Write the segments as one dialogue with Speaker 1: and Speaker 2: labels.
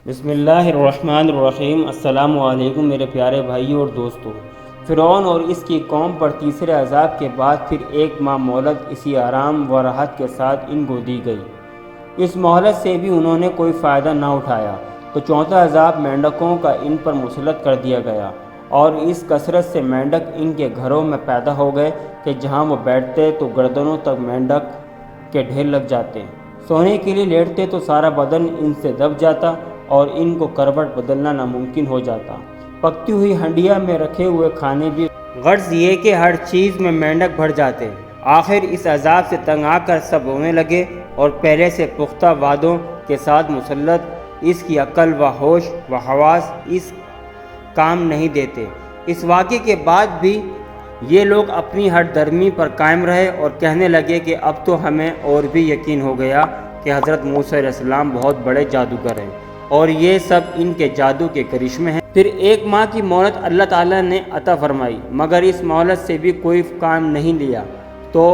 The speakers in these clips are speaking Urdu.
Speaker 1: بسم اللہ الرحمن الرحیم۔ السلام علیکم میرے پیارے بھائیوں اور دوستوں۔ فرعون اور اس کی قوم پر تیسرے عذاب کے بعد پھر ایک ماہ مہلت اسی آرام و راحت کے ساتھ ان کو دی گئی۔ اس مہلت سے بھی انہوں نے کوئی فائدہ نہ اٹھایا تو چوتھا عذاب مینڈکوں کا ان پر مسلط کر دیا گیا، اور اس کثرت سے مینڈک ان کے گھروں میں پیدا ہو گئے کہ جہاں وہ بیٹھتے تو گردنوں تک مینڈک کے ڈھیر لگ جاتے۔ سونے کے لیے لیٹتے تو سارا بدن ان سے دب جاتا اور ان کو کروٹ بدلنا ناممکن ہو جاتا۔ پکتی ہوئی ہنڈیا میں رکھے ہوئے کھانے بھی غرض یہ کہ ہر چیز میں مینڈک بھر جاتے۔ آخر اس عذاب سے تنگ آ کر سب رونے لگے اور پہلے سے پختہ وعدوں کے ساتھ مسلط اس کی عقل و ہوش و حواس اس کام نہیں دیتے۔ اس واقعے کے بعد بھی یہ لوگ اپنی ہٹ درمی پر قائم رہے اور کہنے لگے کہ اب تو ہمیں اور بھی یقین ہو گیا کہ حضرت موسیٰ علیہ السلام بہت بڑے جادوگر ہیں اور یہ سب ان کے جادو کے کرشمے ہیں۔ پھر ایک ماہ کی مہلت اللہ تعالیٰ نے عطا فرمائی، مگر اس مہلت سے بھی کوئی کام نہیں لیا تو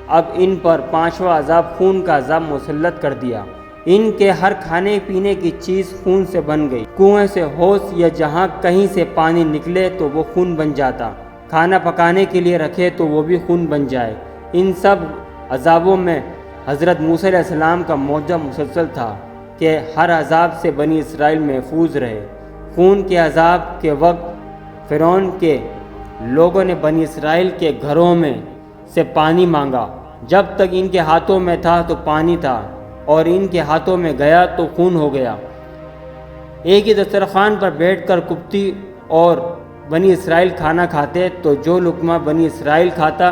Speaker 1: اب ان پر پانچواں عذاب خون کا عذاب مسلط کر دیا۔ ان کے ہر کھانے پینے کی چیز خون سے بن گئی۔ کنویں سے حوض یا جہاں کہیں سے پانی نکلے تو وہ خون بن جاتا، کھانا پکانے کے لیے رکھے تو وہ بھی خون بن جائے۔ ان سب عذابوں میں حضرت موسیٰ علیہ السلام کا معجزہ مسلسل تھا کہ ہر عذاب سے بنی اسرائیل محفوظ رہے۔ خون کے عذاب کے وقت فرعون کے لوگوں نے بنی اسرائیل کے گھروں میں سے پانی مانگا، جب تک ان کے ہاتھوں میں تھا تو پانی تھا اور ان کے ہاتھوں میں گیا تو خون ہو گیا۔ ایک ہی دسترخوان پر بیٹھ کر کپتی اور بنی اسرائیل کھانا کھاتے تو جو لقمہ بنی اسرائیل کھاتا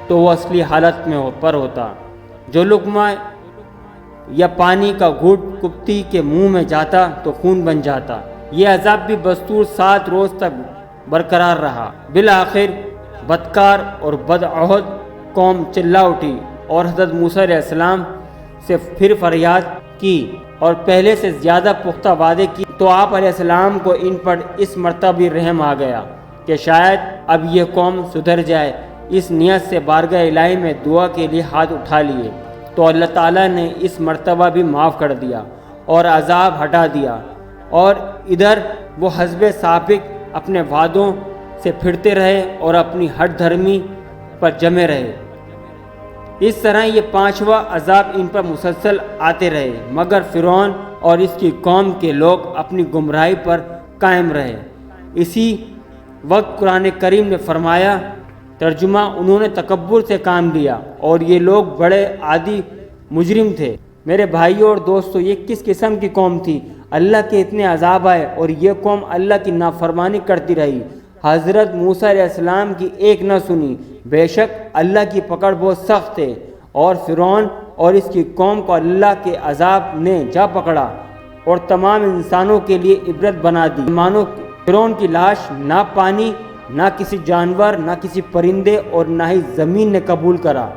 Speaker 1: تو وہ اصلی حالت میں پر ہوتا، جو لقمہ یا پانی کا گھونٹ کپتی کے منہ میں جاتا تو خون بن جاتا۔ یہ عذاب بھی بستور 7 روز تک برقرار رہا۔ بالآخر بدکار اور بدعہد قوم چلا اٹھی اور حضرت موسیٰ علیہ السلام سے پھر فریاد کی اور پہلے سے زیادہ پختہ وعدے کی تو آپ علیہ السلام کو ان پر اس مرتبہ بھی رحم آ گیا کہ شاید اب یہ قوم سدھر جائے۔ اس نیت سے بارگاہ الہی میں دعا کے لیے ہاتھ اٹھا لیے تو اللہ تعالیٰ نے اس مرتبہ بھی معاف کر دیا اور عذاب ہٹا دیا، اور ادھر وہ حزب سابق اپنے وعدوں سے پھرتے رہے اور اپنی ہٹ دھرمی پر جمے رہے۔ اس طرح یہ پانچواں عذاب ان پر مسلسل آتے رہے، مگر فرعون اور اس کی قوم کے لوگ اپنی گمراہی پر قائم رہے۔ اسی وقت قرآن کریم نے فرمایا، ترجمہ: انہوں نے تکبر سے کام لیا اور یہ لوگ بڑے عادی مجرم تھے۔ میرے بھائیوں اور دوستوں، یہ کس قسم کی قوم تھی؟ اللہ کے اتنے عذاب آئے اور یہ قوم اللہ کی نافرمانی کرتی رہی۔ حضرت موسیٰ علیہ السلام کی ایک نہ سنی۔ بے شک اللہ کی پکڑ بہت سخت ہے، اور فرعون اور اس کی قوم کو اللہ کے عذاب نے جا پکڑا اور تمام انسانوں کے لیے عبرت بنا دی۔ مانو فرعون کی لاش نہ پانی، نہ کسی جانور، نہ کسی پرندے اور نہ ہی زمین نے قبول کرا۔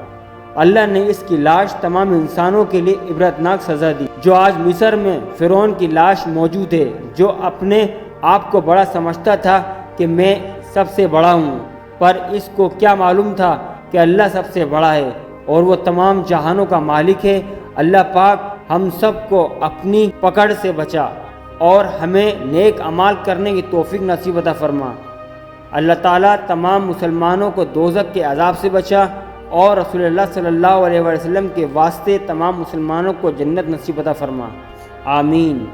Speaker 1: اللہ نے اس کی لاش تمام انسانوں کے لیے عبرتناک سزا دی۔ جو آج مصر میں فرعون کی لاش موجود ہے، جو اپنے آپ کو بڑا سمجھتا تھا کہ میں سب سے بڑا ہوں، پر اس کو کیا معلوم تھا کہ اللہ سب سے بڑا ہے اور وہ تمام جہانوں کا مالک ہے۔ اللہ پاک ہم سب کو اپنی پکڑ سے بچا اور ہمیں نیک اعمال کرنے کی توفیق نصیب عطا فرما۔ اللہ تعالیٰ تمام مسلمانوں کو دوزخ کے عذاب سے بچا اور رسول اللہ صلی اللہ علیہ وسلم کے واسطے تمام مسلمانوں کو جنت نصیب عطا فرما۔ آمین۔